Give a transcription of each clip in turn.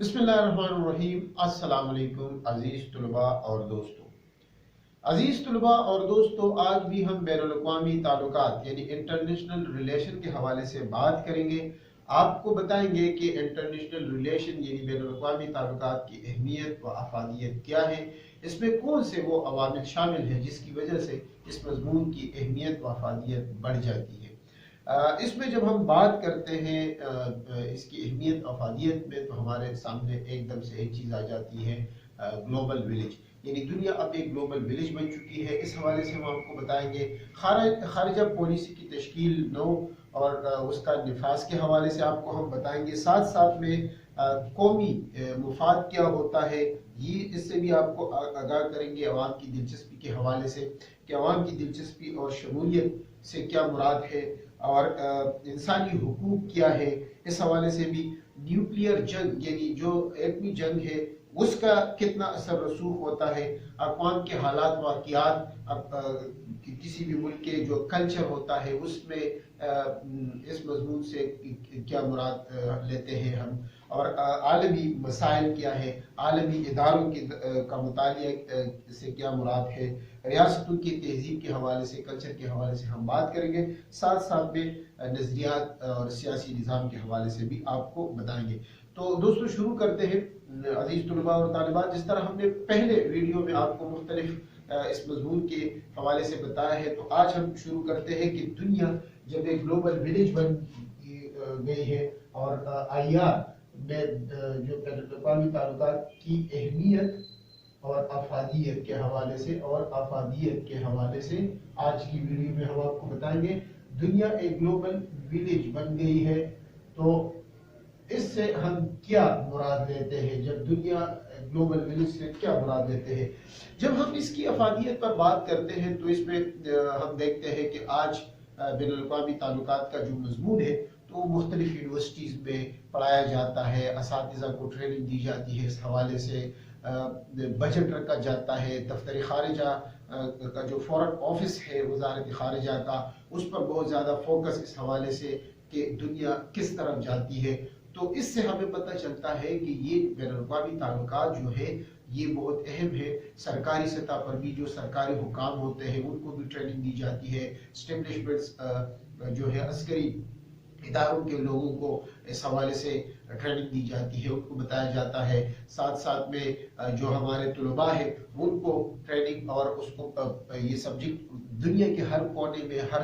बिस्मिल्लाहिर्रहमानिर्रहीम। अस्सलाम वालेकुम अजीज तलबा और दोस्तों। अजीज तलबा और दोस्तों, आज भी हम बैनुल-अक़वामी ताल्लुकात यानी इंटरनेशनल रिलेशन के हवाले से बात करेंगे। आपको बताएंगे कि इंटरनेशनल रिलेशन यानी बैनुल-अक़वामी ताल्लुकात की अहमियत व अफादियत क्या है, इसमें कौन से वो अवामिल शामिल हैं जिसकी वजह से इस मज़मून की अहमियत व अफादियत बढ़ जाती है। इसमें जब हम बात करते हैं इसकी अहमियत अफादियत में, तो हमारे सामने एकदम से एक चीज़ आ जाती है, ग्लोबल विलेज। यानी दुनिया अब एक ग्लोबल विलेज बन चुकी है। इस हवाले से हम आपको बताएंगे खारिजा पॉलिसी की तश्कील नौ और उसका निफाज के हवाले से आपको हम बताएंगे। साथ साथ में कौमी मुफाद क्या होता है, ये इससे भी आपको आगाह करेंगे। अवाम की दिलचस्पी के हवाले से कि अवाम की दिलचस्पी और शमूलियत से क्या मुराद है, और इंसानी हुकूक क्या है, इस हवाले से भी न्यूक्लियर जंग यानी जो एटमी जंग है उसका कितना असर रसूख होता है, अक़वाम के हालात वाक़ियात, किसी भी मुल्क के जो कल्चर होता है उसमें इस मज़मून से क्या मुराद लेते हैं हम, और आलमी मसाइल क्या है, आलमी इदारों का मुतालिया से क्या मुराद है, रियासतों की तहजीब के हवाले से, कल्चर के हवाले से हम बात करेंगे। साथ साथ में नज़रियात और सियासी निज़ाम के हवाले से भी आपको बताएंगे। तो दोस्तों, शुरू करते हैं अजीज तलबा और तालिबात। जिस तरह हमने पहले वीडियो में आपको मुख्तलिफ इस मज़मून के हवाले से बताया है, तो आज हम शुरू करते हैं कि दुनिया जब एक ग्लोबल विलेज बन गई है और IR में जो बैनुल-अक़वामी ताल्लुकात की अहमियत और अफादियत के हवाले से आज की वीडियो में हम आपको बताएंगे। दुनिया एक ग्लोबल विलेज बन गई है, तो इससे हम क्या मुराद लेते हैं? जब दुनिया ग्लोबल विलेज से क्या मुराद लेते हैं? जब हम इसकी अफादियत पर बात करते हैं तो इसमें हम देखते हैं कि आज बैनुल-अक़वामी ताल्लुकात का जो मज़मून है तो मुख्तलिफ यूनिवर्सिटीज़ में पढ़ाया जाता है, असातिज़ा को ट्रेनिंग दी जाती है, इस हवाले से बजट रखा जाता है, दफ्तर खारिजा का जो फॉरेन ऑफिस है वज़ारत खारिजा का, उस पर बहुत ज़्यादा फोकस इस हवाले से कि दुनिया किस तरफ जाती है। तो इससे हमें पता चलता है कि ये बैनुल-अक़वामी ताल्लुकात जो है ये बहुत अहम है। सरकारी सतह पर भी जो सरकारी हुकाम होते हैं उनको भी ट्रेनिंग दी जाती है। स्टेब्लिशमेंट्स जो है अस्करी इदारों के लोगों को इस हवाले से ट्रेनिंग दी जाती है, उनको बताया जाता है। साथ साथ में जो हमारे तलबा है उनको ट्रेनिंग और उसको ये सब्जेक्ट दुनिया के हर कोने में, हर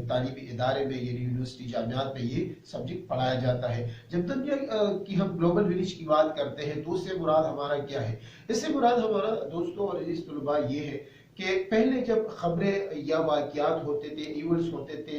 तालीमी इदारे में, यानी यूनिवर्सिटी जामियात में ये सब्जेक्ट पढ़ाया जाता है। जब दुनिया की हम ग्लोबल विलेज की बात करते हैं तो उससे मुराद हमारा क्या है? इससे मुराद हमारा दोस्तों और इस तलबा ये है कि पहले जब खबरें या वाक़ियात होते थे, इवेंट्स होते थे,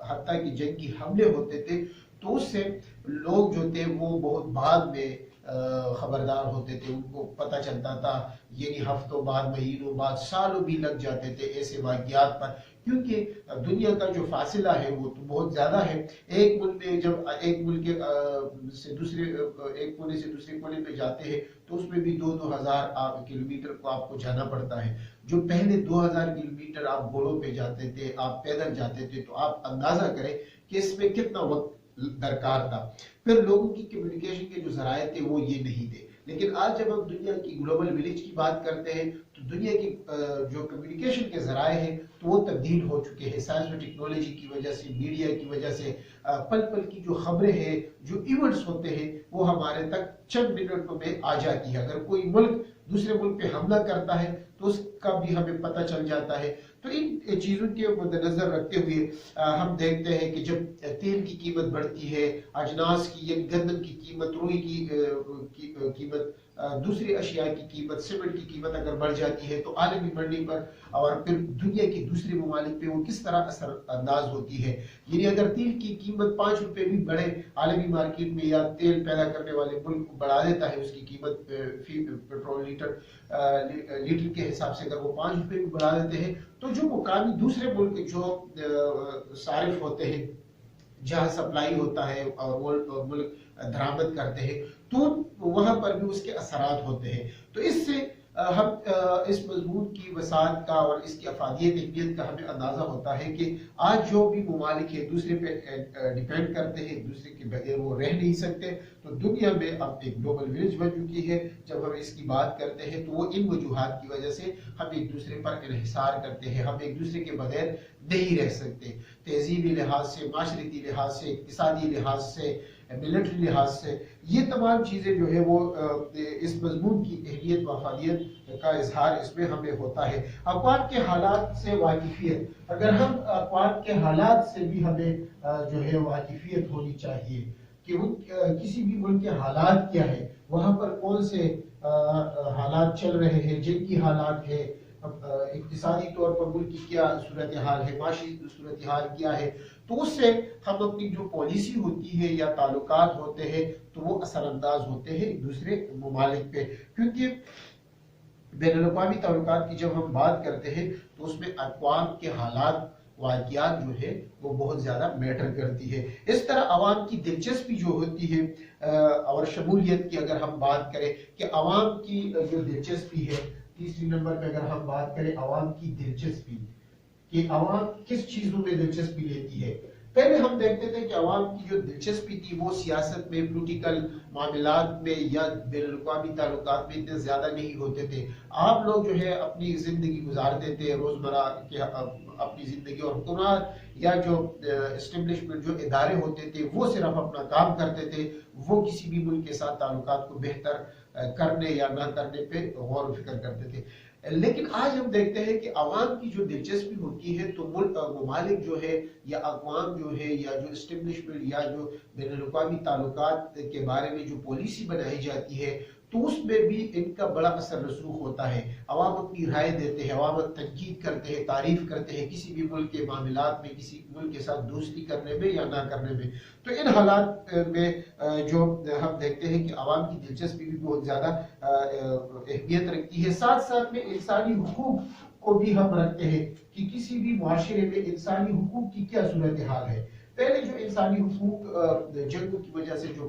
हत्ता की जंगी हमले होते थे, तो उससे लोग जो थे वो बहुत बाद में खबरदार होते थे, उनको पता चलता था। यानी हफ्तों बाद, महीनों बाद, सालों भी लग जाते थे ऐसे वाक़ियात पर, क्योंकि दुनिया का जो फासिला है वो तो बहुत ज़्यादा है। एक मुल्क में जब एक मुल्क से दूसरे एक कोने से दूसरे कोने में जाते हैं तो उसमें भी 2-2 हज़ार किलोमीटर को आपको जाना पड़ता है। जो पहले 2000 किलोमीटर आप घोड़ों पे जाते थे, आप पैदल जाते थे, तो आप अंदाजा करें कि इसमें कितना वक्त दरकार था। फिर लोगों की कम्युनिकेशन के जो ज़राए थे वो ये नहीं थे। लेकिन आज जब हम दुनिया की ग्लोबल विलेज की बात करते हैं तो दुनिया की जो कम्युनिकेशन के ज़राए हैं तो वो तब्दील हो चुके हैं। साइंस और टेक्नोलॉजी की वजह से, मीडिया की वजह से पल पल की जो खबरें हैं, जो इवेंट्स होते हैं, वो हमारे तक चंद मिनटों में आ जाती है। अगर कोई मुल्क दूसरे मुल्क पे हमला करता है तो उसका भी हमें पता चल जाता है। तो इन चीज़ों के मद्देनजर रखते हुए हम देखते हैं कि जब तेल की कीमत बढ़ती है, अजनास की यानी गंदम की कीमत, रुई की कीमत, दूसरी अशिया की कीमत, सीमेंट की कीमत अगर बढ़ जाती है तो आलमी मंडी पर और फिर दुनिया के दूसरे ममालिक पे वो किस तरह असर अंदाज होती है। यानी अगर तेल की कीमत 5 रुपए भी बढ़े आलमी मार्केट में, या तेल पैदा करने वाले मुल्क बढ़ा देता है उसकी कीमत फी पेट्रोल लीटर के हिसाब से, अगर वो 5 रुपए भी बढ़ा देते हैं, तो जो मुकामी दूसरे मुल्क जो सारिफ होते हैं, जहाँ सप्लाई होता है और वो मुल्क दरामद करते हैं, तो वहां पर भी उसके असरात होते हैं। तो इससे ہم اس مضمون کی وسعت کا اور اس کی افادیت اہمیت کا ہمیں اندازہ ہوتا ہے کہ آج جو بھی ممالک ایک دوسرے پہ ڈیپینڈ کرتے ہیں، ایک دوسرے کے بغیر وہ رہ نہیں سکتے، تو دنیا میں اب ایک گلوبل ولیج بن چکی ہے۔ جب ہم اس کی بات کرتے ہیں تو وہ ان وجوہات کی وجہ سے ہم ایک دوسرے پر انحصار کرتے ہیں، ہم ایک دوسرے کے بغیر نہیں رہ سکتے، تہذیبی لحاظ سے، معاشرتی لحاظ سے، اقتصادی لحاظ سے، ملٹری لحاظ سے، یہ تمام چیزیں جو ہے وہ اس مضمون کی اہمیت و افادیت کا اظہار اس میں ہمیں ہوتا ہے۔ اقوام کے حالات سے واقفیت، اگر ہم اقوام کے حالات سے بھی ہمیں جو ہے واقفیت ہونی چاہیے کہ وہ کسی بھی ملک کے حالات کیا ہے، وہاں پر کون سے حالات چل رہے ہیں، جنگی حالات ہے، اقتصادی طور پر ملک کی کیا صورتحال ہے، معاشی صورتحال کیا ہے، تو اس سے ہم اپنی جو پالیسی ہوتی ہے یا تعلقات ہوتے ہیں تو وہ اثر انداز ہوتے ہیں ایک دوسرے ممالک پہ، کیونکہ بین الاقوامی تعلقات کی جب ہم بات کرتے ہیں تو اس میں اقوام کے حالات واقعات جو ہے وہ بہت زیادہ میٹر کرتی ہے۔ اس طرح عوام کی دلچسپی جو ہوتی ہے اور شمولیت کی اگر ہم بات کریں کہ عوام کی جو دلچسپی ہے، تیسری نمبر پہ اگر ہم بات کریں عوام کی دلچسپی، کہ عوام کس چیزوں میں دلچسپی لیتی ہے، پہلے ہم دیکھتے تھے کہ عوام کی جو دلچسپی تھی وہ سیاست میں، پولیٹیکل معاملات میں یا بین الاقوامی تعلقات میں اتنے زیادہ نہیں ہوتے تھے۔ عام لوگ جو ہے اپنی زندگی گزارتے تھے، روزمرہ کے اپنی زندگی، اور حکومت یا جو اسٹیبلشمنٹ جو ادارے ہوتے تھے وہ صرف اپنا کام کرتے تھے، وہ کسی بھی ملک کے ساتھ تعلقات کو بہتر کرنے یا نہ کرنے پہ غور و فکر کرتے تھے۔ لیکن آج ہم دیکھتے ہیں کہ عوام کی جو دلچسپی ہوتی ہے تو ملک ممالک جو ہے یا اقوام جو ہے یا جو اسٹیبلشمنٹ یا جو بین الاقوامی تعلقات کے بارے میں جو پالیسی بنائی جاتی ہے تو اس میں بھی ان کا بڑا اثر رسوخ ہوتا ہے۔ عوام اپنی رائے دیتے ہیں، عوام تنقید کرتے ہیں، تعریف کرتے ہیں کسی بھی ملک کے معاملات میں، کسی ملک کے ساتھ دوستی کرنے میں یا نہ کرنے میں۔ تو ان حالات میں جو ہم دیکھتے ہیں کہ عوام کی دلچسپی بھی بہت زیادہ اہمیت رکھتی ہے۔ ساتھ ساتھ میں انسانی حقوق کو بھی ہم رکھتے ہیں کہ کسی بھی معاشرے میں انسانی حقوق کی کیا صورتحال ہے۔ پہلے جو انسانی حقوق جنگوں کی وجہ سے جو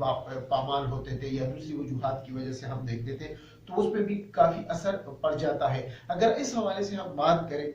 پامال ہوتے تھے یا دوسری وجوہات کی وجہ سے ہم دیکھتے تھے تو اس پہ بھی کافی اثر پڑ جاتا ہے۔ اگر اس حوالے سے ہم بات کریں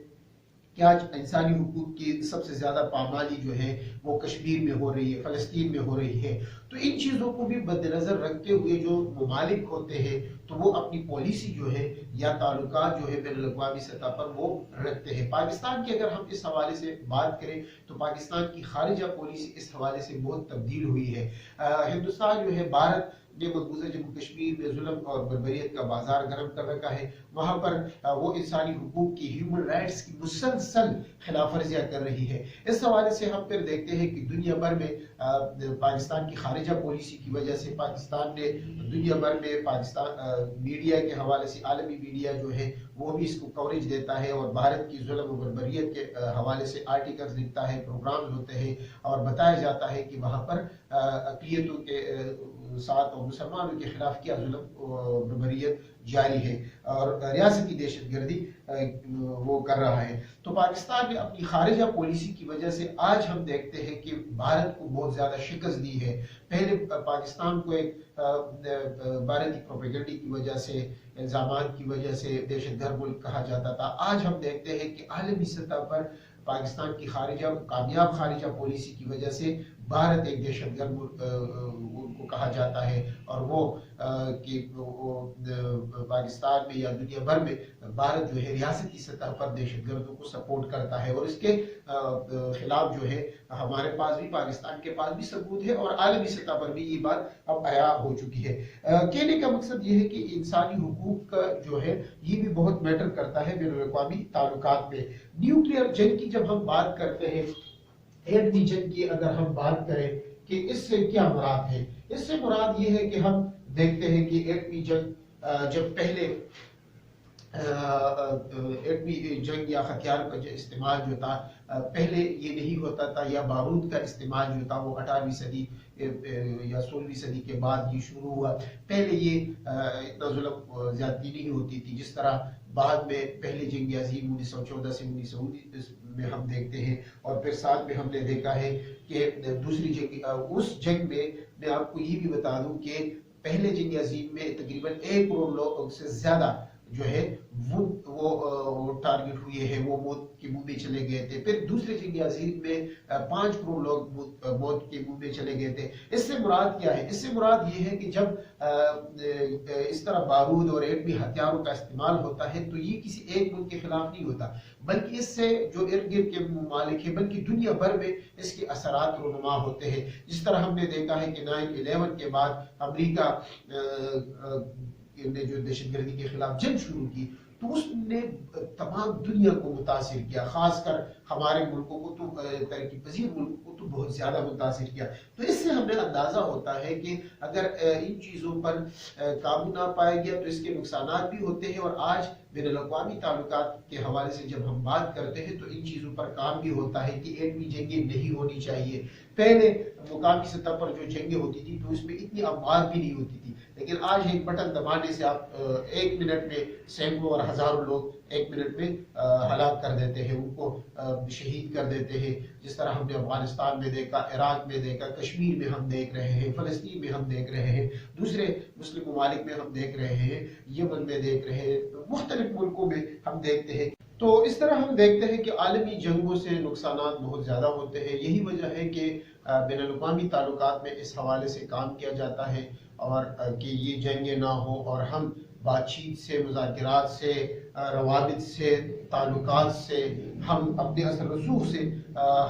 کہ آج انسانی حقوق کی سب سے زیادہ پامالی جو ہے وہ کشمیر میں ہو رہی ہے، فلسطین میں ہو رہی ہے، تو ان چیزوں کو بھی مد نظر رکھتے ہوئے جو ممالک ہوتے ہیں تو وہ اپنی پالیسی جو ہے یا تعلقات جو ہے بین الاقوامی سطح پر وہ رکھتے ہیں۔ پاکستان کی اگر ہم اس حوالے سے بات کریں تو پاکستان کی خارجہ پالیسی اس حوالے سے بہت تبدیل ہوئی ہے۔ ہندوستان جو ہے بھارت نے مقبوضہ جموں کشمیر میں ظلم اور بربریت کا بازار گرم کر رکھا ہے، وہاں پر وہ انسانی حقوق کی، ہیومن رائٹس کی مسلسل خلاف ورزیاں کر رہی ہے۔ اس حوالے سے ہم پھر دیکھتے ہیں کہ دنیا بھر میں پاکستان کی خارجہ پالیسی کی وجہ سے پاکستان نے دنیا بھر میں پاکستان میڈیا کے حوالے سے، عالمی میڈیا جو ہے وہ بھی اس کو کوریج دیتا ہے اور بھارت کی ظلم و بربریت کے حوالے سے آرٹیکلز لکھتا ہے، پروگرامز ہوتے ہیں اور بتایا جاتا ہے کہ وہاں پر اقلیتوں کے ساتھ اور مسلمانوں کے خلاف کیا ظلم و بربریت جاری ہے اور ریاستی دہشت گردی وہ کر رہا ہے۔ تو پاکستان نے اپنی خارجہ پالیسی کی وجہ سے آج ہم دیکھتے ہیں کہ بھارت کو بہت زیادہ شکست دی ہے۔ پہلے پاکستان کو ایک بھارتی پروپیگنڈی کی وجہ سے، الزامات کی وجہ سے دہشت گرد ملک کہا جاتا تھا۔ آج ہم دیکھتے ہیں کہ عالمی سطح پر پاکستان کی کامیاب خارجہ پالیسی کی وجہ سے بھارت ایک دہشت گرد کو کہا جاتا ہے، اور وہ کہ پاکستان میں یا دنیا بھر میں بھارت جو ہے ریاستی سطح پر دہشت گردوں کو سپورٹ کرتا ہے، اور اس کے خلاف جو ہے ہمارے پاس بھی، پاکستان کے پاس بھی ثبوت ہے اور عالمی سطح پر بھی یہ بات اب عیاں ہو چکی ہے۔ کہنے کا مقصد یہ ہے کہ انسانی حقوق کا جو ہے یہ بھی بہت میٹر کرتا ہے بین الاقوامی تعلقات میں۔ نیوکلیئر جنگ کی جب ہم بات کرتے ہیں، ایٹمی جنگ کی اگر ہم بات کریں کہ اس سے کیا مراد ہے، اس سے مراد یہ ہے کہ ہم دیکھتے ہیں کہ ایٹمی جنگ جب پہلے ایٹمی جنگ یا ہتھیار کا جو استعمال جو تھا پہلے یہ نہیں ہوتا تھا، یا بارود کا استعمال جو تھا وہ 18ویں صدی یا 16ویں صدی کے بعد یہ شروع ہوا۔ پہلے یہ اتنا ظلم زیادتی نہیں ہوتی تھی جس طرح بعد میں پہلی جنگ عظیم 1914 سے 1919 میں ہم دیکھتے ہیں، اور پھر ساتھ میں ہم نے دیکھا ہے کہ دوسری جنگ، اس جنگ میں آپ کو یہ بھی بتا دوں کہ پہلے جنگ عظیم میں تقریباً 1 کروڑ لوگ سے زیادہ जो है वो टारगेट हुए हैं, वो मौत के मुंह में चले गए थे। फिर दूसरे जंग अजीम में 5 करोड़ लोग मौत के मुंह में चले गए थे। इससे मुराद क्या है? इससे मुराद ये है कि जब इस तरह बारूद और एटमी हथियारों का इस्तेमाल होता है तो ये किसी एक मुल्क के खिलाफ नहीं होता, बल्कि इससे जो इर्द गिर्द के ममालिक है, बल्कि दुनिया भर में इसके असरात रुनुमा होते हैं। जिस तरह हमने देखा है कि 9/11 के बाद अमेरिका ने जो दहशतगर्दी के खिलाफ जंग शुरू की तो उसने तमाम दुनिया को मुतासिर किया, खासकर हमारे मुल्कों को तो तरक्की पजीर मुल्कों को तो बहुत ज्यादा मुतासिर किया। तो इससे हमें अंदाजा होता है कि अगर इन चीजों पर काबू ना पाया गया तो इसके नुकसान भी होते हैं। और आज बैनुल-अक़वामी ताल्लुकात के हवाले से जब हम बात करते हैं तो इन चीजों पर काम भी होता है कि एटमी जंगें नहीं होनी चाहिए। पहले मुकामी सतह पर जो जंगें होती थी तो उसमें इतनी अमवात भी नहीं होती थी, लेकिन आज एक बटन दबाने से आप 1 मिनट में सैकड़ों और हजारों लोग 1 मिनट में हलाक कर देते हैं, उनको शहीद कर देते हैं। जिस तरह हमने अफगानिस्तान में देखा, इराक में देखा, कश्मीर में हम देख रहे हैं, फलस्तीन में हम देख रहे हैं, दूसरे मुस्लिम ममालिक में हम देख रहे हैं, यमन में देख रहे हैं, मुख्तलिफ मुल्कों में हम देखते हैं। तो इस तरह हम देखते हैं कि आलमी जंगों से नुकसान बहुत ज़्यादा होते हैं। यही वजह है कि बैनुल-अक़वामी ताल्लुकात में इस हवाले से काम किया जाता है और कि ये जंगें ना हो और हम बातचीत से, मुज़ाकरात से, रवाबित से, ताल्लुकात से, हम अपने असर रसूख से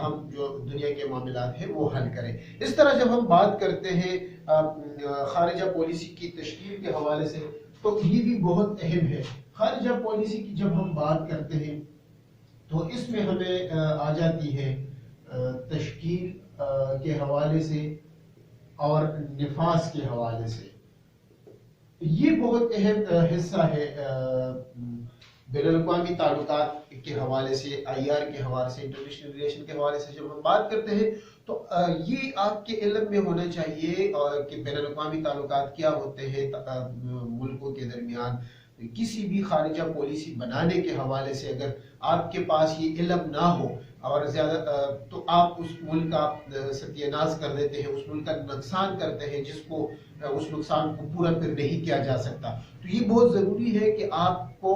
हम जो दुनिया के मामलात हैं वो हल करें। इस तरह जब हम बात करते हैं खारिजा पॉलिसी की तश्कील के हवाले से तो ये भी बहुत अहम है। खारिजा पॉलिसी की जब हम बात करते हैं तो इसमें हमें आ जाती है तश्कील के हवाले से और निफास के हवाले से। ये बहुत अहम हिस्सा है बैनुल-अक़वामी ताल्लुकात के हवाले से, IR के हवाले से, इंटरनेशनल रिलेशन के हवाले से जब हम बात करते हैं तो ये आपके इल्म में होना चाहिए कि बैनुल-अक़वामी ताल्लुकात क्या होते हैं मुल्कों के दरमियान। किसी भी खारिजा पॉलिसी बनाने के हवाले से अगर आपके पास ये इल्म ना हो और ज्यादा तो आप उस मुल्क का सत्यानाश कर देते हैं, उस मुल्क का नुकसान करते हैं जिसको उस नुकसान को पूरा फिर नहीं किया जा सकता। तो ये बहुत ज़रूरी है कि आपको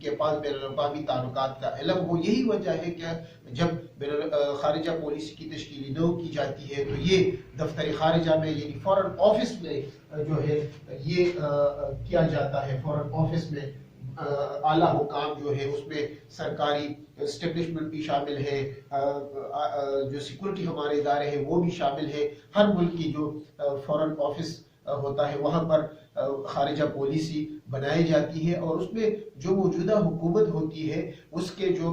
के पास बैनुल-अक़वामी ताल्लुकात का इल्म हो। यही वजह है कि जब खारिजा पॉलिसी की तश्कील नौ की जाती है तो ये दफ्तर खारिजा में यानी फॉरेन ऑफिस में जो है ये किया जाता है। फॉरेन ऑफिस में आला हुकाम जो है उसमें सरकारी एस्टेब्लिशमेंट भी शामिल है, जो सिक्योरिटी हमारे इदारे हैं वो भी शामिल है। हर मुल्क की जो फॉरेन ऑफिस होता है वहाँ पर खारिजा पॉलिसी बनाई जाती है और उसमें जो मौजूदा हुकूमत होती है उसके जो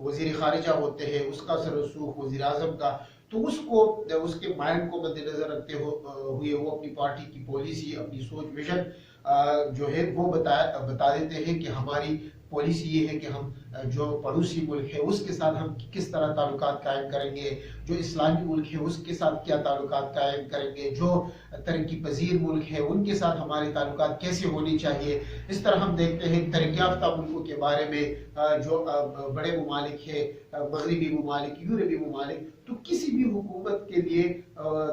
वज़ीर खारिजा होते हैं उसका सरसूख वज़ीर आज़म का, तो उसको उसके माइंड को मद्देनजर रखते हुए वो अपनी पार्टी की पॉलिसी, अपनी सोच विजन जो है वो बता देते हैं कि हमारी पॉलिसी ये है कि हम जो पड़ोसी मुल्क है उसके साथ हम किस तरह ताल्लुकात कायम करेंगे, जो इस्लामी मुल्क है उसके साथ क्या ताल्लुकात कायम करेंगे, जो तरक्की पजीर मुल्क है उनके साथ हमारे ताल्लुकात कैसे होने चाहिए। इस तरह हम देखते हैं तरक्की याफ्ता मुल्कों के बारे में जो बड़े ममालिक है, मगरबी ममालिक, यूरोपी ममालिक, तो किसी भी हुकूमत के लिए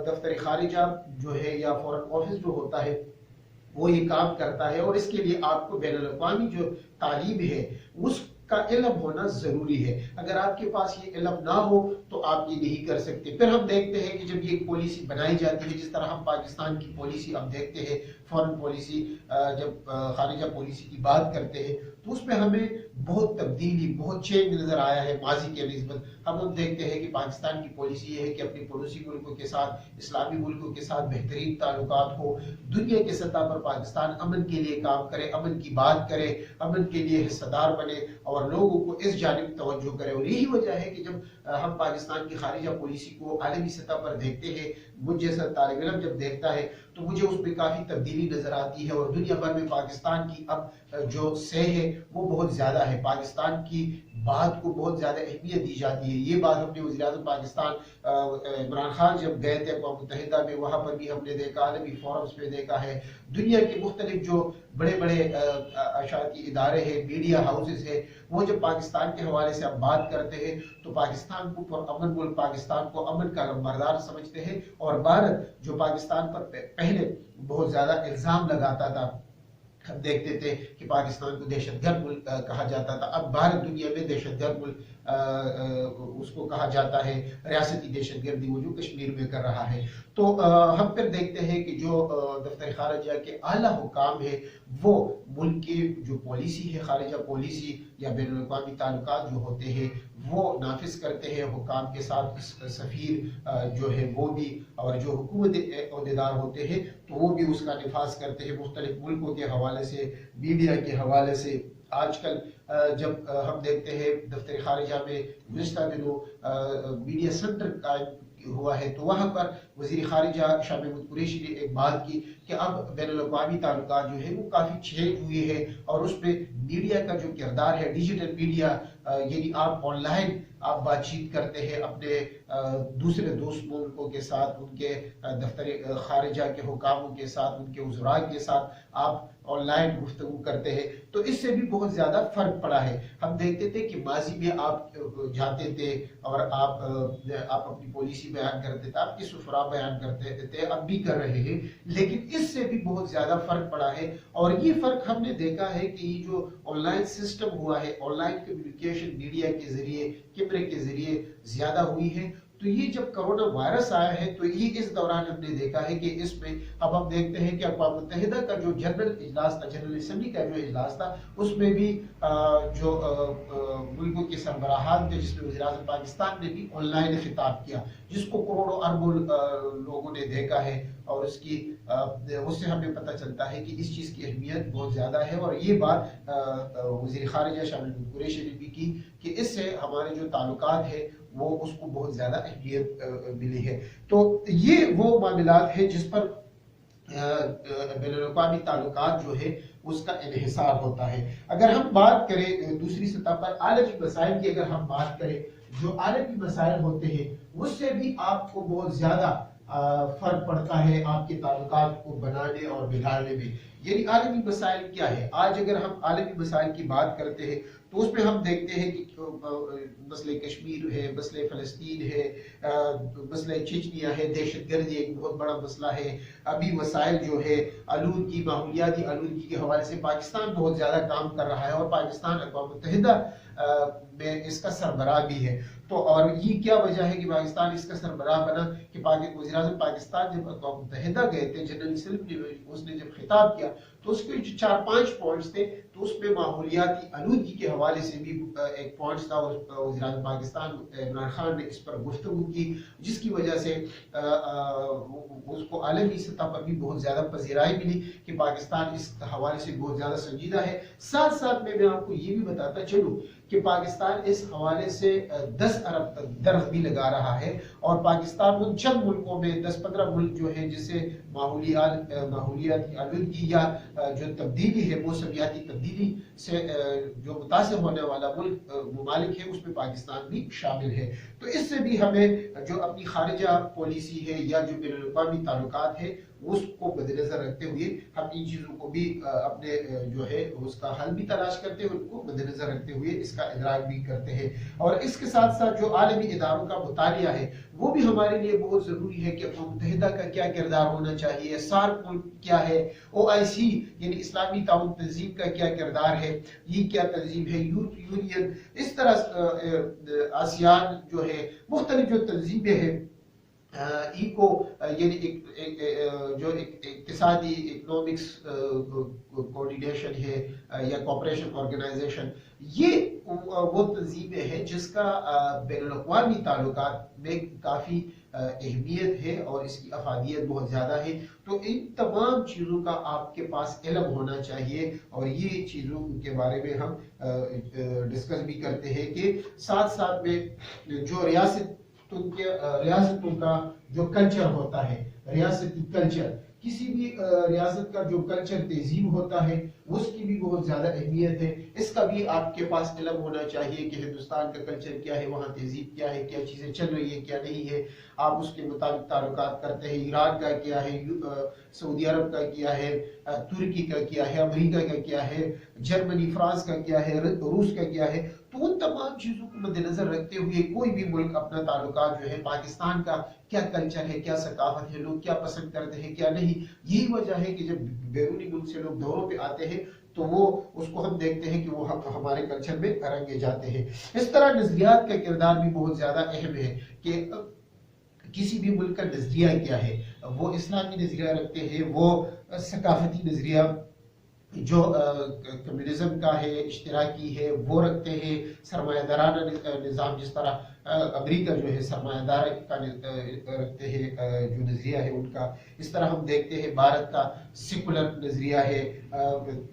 दफ्तर खारिजा जो है या फॉरेन ऑफिस जो होता है वो ये काम करता है और इसके लिए आपको बैनुल-अक़वामी जो तालीम है उसका इल्म होना जरूरी है। अगर आपके पास ये इल्म ना हो तो आप ये नहीं कर सकते। फिर हम देखते हैं कि जब ये पॉलिसी बनाई जाती है, जिस तरह हम पाकिस्तान की पॉलिसी अब देखते हैं, फॉरेन पॉलिसी जब खारिजा पॉलिसी की बात करते हैं तो उसमें हमें बहुत तब्दीली, बहुत चेंज नजर आया है माजी के निस्बत। हम देखते हैं कि पाकिस्तान की पॉलिसी ये है कि अपने पड़ोसी मुल्कों के साथ, इस्लामी मुल्कों के साथ बेहतरीन ताल्लुकात हो, दुनिया के सतह पर पाकिस्तान अमन के लिए काम करे, अमन की बात करे, अमन के लिए हिस्सेदार बने और लोगों को इस जानिब तवज्जो करे। और यही वजह है कि जब हम पाकिस्तान की खारिजा पॉलिसी को आलमी सतह पर देखते हैं, मुझ जैसा तालिब इल्म जब देखता है तो मुझे उसमें काफ़ी तब्दीली नज़र आती है और दुनिया भर में पाकिस्तान की अब जो से है वो बहुत ज़्यादा है। पाकिस्तान की बात को बहुत ज़्यादा अहमियत दी जाती है। ये बात हमने वज़ीर-ए-आज़म पाकिस्तान इमरान खान जब गए थे अक़वाम मुत्तहिदा में, वहाँ पर भी हमने देखा, आलमी फोरम्स में देखा है, दुनिया के मुख्तलिफ जो बड़े बड़े अशाती इदारे हैं, मीडिया हाउसेस है, वो जब पाकिस्तान के हवाले से अब बात करते हैं तो पाकिस्तान को पुरअमन मुल्क, पाकिस्तान को अमन का लंबरदार समझते हैं। और भारत जो पाकिस्तान पर पहले बहुत ज़्यादा इल्ज़ाम लगाता था हम देखते थे कि पाकिस्तान को दहशतगर्द मुल्क कहा जाता था, अब भारत दुनिया में दहशतगर्द मुल्क उसको कहा जाता है, रियासती दहशतगर्दी वो जो कश्मीर में कर रहा है। तो हम फिर देखते हैं कि जो दफ्तर खारजा के आला हुकाम है वो मुल्क की जो पॉलिसी है, खारजा पॉलिसी या बैनुल-अक़वामी ताल्लुकात जो होते हैं वो नाफिज करते हैं हुकाम के साथ। सफ़ीर जो है वो भी और जो हुकूमत अहदेदार होते हैं तो वो भी उसका निफाज करते हैं मुख्तलिफ मुल्कों के हवाले से, मीडिया के हवाले से। आजकल जब हम देखते हैं दफ्तर खारजा में गुज़िश्ता दिनों मीडिया सेंटर कायम हुआ है तो वहाँ पर वज़ीर खारिजा शाह महमूद कुरैशी ने एक बात की कि अब बैनुल-अक़वामी ताल्लुकात जो है वो काफ़ी चेंज हुए हैं और उसमें मीडिया का जो किरदार है, डिजिटल मीडिया यानी आप ऑनलाइन आप बातचीत करते हैं अपने दूसरे दोस्त मुल्कों के साथ, उनके दफ्तर खारिजा के हुकामों के साथ, उनके उज़रा के साथ आप ऑनलाइन गुफ्तगू करते हैं, तो इससे भी बहुत ज़्यादा फ़र्क पड़ा है। हम देखते थे कि माजी में आप जाते थे और आप अपनी पॉलिसी बयान करते थे, आपकी सुफरा बयान करते थे, अब भी कर रहे हैं, लेकिन इससे भी बहुत ज़्यादा फ़र्क पड़ा है। और ये फ़र्क हमने देखा है कि ये जो ऑनलाइन सिस्टम हुआ है, ऑनलाइन कम्युनिकेशन मीडिया के ज़रिए, कैमरे के ज़रिए ज़्यादा हुई है। तो ये जब कोरोना वायरस आया है तो ये इस दौरान हमने देखा है कि इसमें अब हम देखते हैं कि अक़वाम मुत्तहिदा का जो जनरल इजलास था, जनरल असम्बली का जो इजलास था, उसमें भी जो मुल्कों के सरबराहात थे जिसमें वज़ीर-ए-आज़म पाकिस्तान ने भी ऑनलाइन खिताब किया, जिसको करोड़ों अरबों लोगों ने देखा है। और उससे हमें पता चलता है कि इस चीज़ की अहमियत बहुत ज़्यादा है। और ये बात वज़ीर खारिजा शाह महमूद कुरैशी ने भी की कि इससे हमारे जो ताल्लुकात है वो उसको बहुत ज़्यादा अहमियत मिली है। तो ये वो मामलात है जिस पर बैनुल-अक़वामी ताल्लुकात जो है उसका इन्हिसार होता है। अगर हम बात करें दूसरी सतह पर आलमी मसाइल की, अगर हम बात करें जो आलमी मसाइल होते हैं उससे भी आपको बहुत ज़्यादा फर्क पड़ता है आपके ताल्लुकात को बनाने और बिगाड़ने में। यानी आलमी मसाइल क्या है? आज अगर हम आलमी मसाइल की बात करते हैं तो उसमें हम देखते हैं कि मसले कश्मीर है, मसले फ़लस्तीन है, मसले चेचनिया है, दहशतगर्दी एक बहुत बड़ा मसला है। अभी वसाइल जो है आलूदगी, माहौलियाती आलूदगी के हवाले से पाकिस्तान बहुत ज़्यादा काम कर रहा है और पाकिस्तान अक़वाम मुत्तहिदा में इसका सरबराह भी है। तो और ये क्या वजह है कि पाकिस्तान इसका सरबराह बना कि वज़ीर-ए-आज़म पाकिस्तान जब अक़वाम मुत्तहिदा गए थे, जनरल असम्बली में उसने जब खिताब किया तो उसके जो 4-5 पॉइंट्स थे तो उसमें माहौलियाती आलूदगी के हवाले से भी एक पॉइंट्स था और वज़ीर-ए-आज़म पाकिस्तान इमरान खान ने इस पर गुफ्तगू की, जिसकी वजह से उसको आलमी सतह पर भी बहुत ज़्यादा पज़ीराई मिली कि पाकिस्तान इस हवाले से बहुत ज़्यादा संजीदा है। साथ साथ में मैं आपको ये भी बताता चलूँ कि पाकिस्तान इस हवाले से 10 अरब तक दर्ज भी लगा रहा है और पाकिस्तान उन चंद मुल्कों में 10-15 मुल्क जो है जिसे माहौलियाती आलूदगी या जो तब्दीली है, मौसमियाती तब्दीली से जो मुतासिर होने वाला मुमालिक है उसमें पाकिस्तान भी शामिल है। तो इससे भी हमें जो अपनी खारिजा पॉलिसी है या जो बैनुल-अक़वामी ताल्लुकात है उसको मद्देनजर रखते हुए हम इन चीज़ों को भी अपने जो है उसका हल भी तलाश करते हैं, उनको मद्देनजर रखते हुए इसका इदराक भी करते हैं। और इसके साथ साथ जो आलमी इदारों का मुतालिया है वो भी हमारे लिए बहुत ज़रूरी है कि अक़वाम मुत्तहिदा का क्या किरदार होना चाहिए, सार्क मुल्क क्या है, OIC यानी इस्लामी ताउन तंजीम का क्या किरदार है, ये क्या तंजीम है, यूरोपीय यूनियन, इस तरह आसियान जो है, मुख्तलिफ जो तंजीमें हैं इको यानी जो इक़्तिसादी इकोनॉमिक्स कोऑर्डिनेशन है या कोऑपरेशन ऑर्गेनाइजेशन, ये वो तंजीमें हैं जिसका बैनुल-अक़वामी ताल्लुकात में काफ़ी अहमियत है और इसकी अफादियत बहुत ज़्यादा है। तो इन तमाम चीज़ों का आपके पास इल्म होना चाहिए और ये चीज़ों के बारे में हम डिस्कस भी करते हैं कि साथ साथ में जो रियासतों का जो कल्चर होता है, रियासती कल्चर, किसी भी रियासत का जो कल्चर तहजीब होता है उसकी भी बहुत ज़्यादा अहमियत है। इसका भी आपके पास इल्म होना चाहिए कि हिंदुस्तान का कल्चर क्या है, वहाँ तहजीब क्या है, क्या चीज़ें चल रही है, क्या नहीं है, आप उसके मुताबिक ताल्लुकात करते हैं। ईरान का क्या है, सऊदी अरब का क्या है, तुर्की का क्या है, अमेरिका का क्या है, जर्मनी फ्रांस का क्या है, रूस का क्या है। तो उन तमाम चीज़ों को मद्देनजर रखते हुए कोई भी मुल्क अपना ताल्लुकात जो है पाकिस्तान का क्या कल्चर है, क्या सकाफत है, लोग क्या पसंद करते हैं क्या नहीं। यही वजह है कि जब बैरूनी मुल्क से लोग दौरों पे आते हैं तो वो उसको हम देखते हैं कि वो हमारे कल्चर में रंगे जाते हैं। इस तरह नजरियात का किरदार भी बहुत ज्यादा अहम है कि किसी भी मुल्क का नजरिया क्या है, वो इस्लामी नजरिया रखते हैं, वो सकाफती नजरिया जो कम्युनिज्म का है, इश्तराकी है, वो रखते हैं, सरमायादाराना निज़ाम जिस तरह अमेरिका जो है सरमायादार का रखते हैं जो नजरिया है उनका, इस तरह हम देखते हैं भारत का सेकुलर नजरिया है,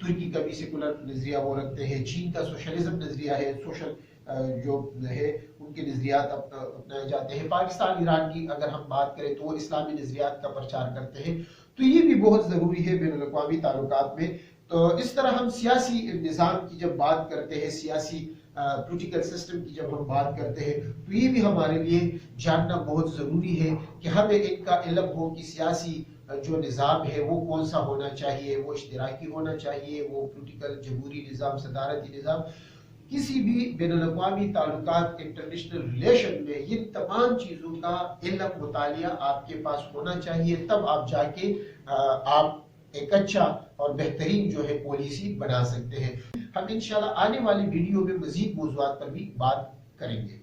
तुर्की का भी सेकुलर नजरिया वो रखते हैं, चीन का सोशलिज्म नजरिया है, सोशल जो है उनके नजरियात अपनाए जाते हैं। पाकिस्तान ईरान की अगर हम बात करें तो वो इस्लामी नजरियात का प्रचार करते हैं। तो ये भी बहुत ज़रूरी है बैनुल अक़वामी ताल्लुकात में। तो इस तरह हम सियासी निज़ाम की जब बात करते हैं, सियासी पॉलिटिकल सिस्टम की जब हम बात करते हैं, तो ये भी हमारे लिए जानना बहुत ज़रूरी है कि हमें इनका इल्म हो कि सियासी जो निज़ाम है वो कौन सा होना चाहिए, वो इश्तराकी होना चाहिए, वो पॉलिटिकल जमहूरी निज़ाम, सदारती निज़ाम। किसी भी बैनुल-अक़वामी ताल्लुकात, इंटरनेशनल रिलेशन में इन तमाम चीज़ों का इल्म, मुतालिया आपके पास होना चाहिए, तब आप जाके आप एक अच्छा और बेहतरीन जो है पॉलिसी बना सकते हैं। हम इंशाल्लाह आने वाली वीडियो में मज़ीद मौज़ूआत पर भी बात करेंगे।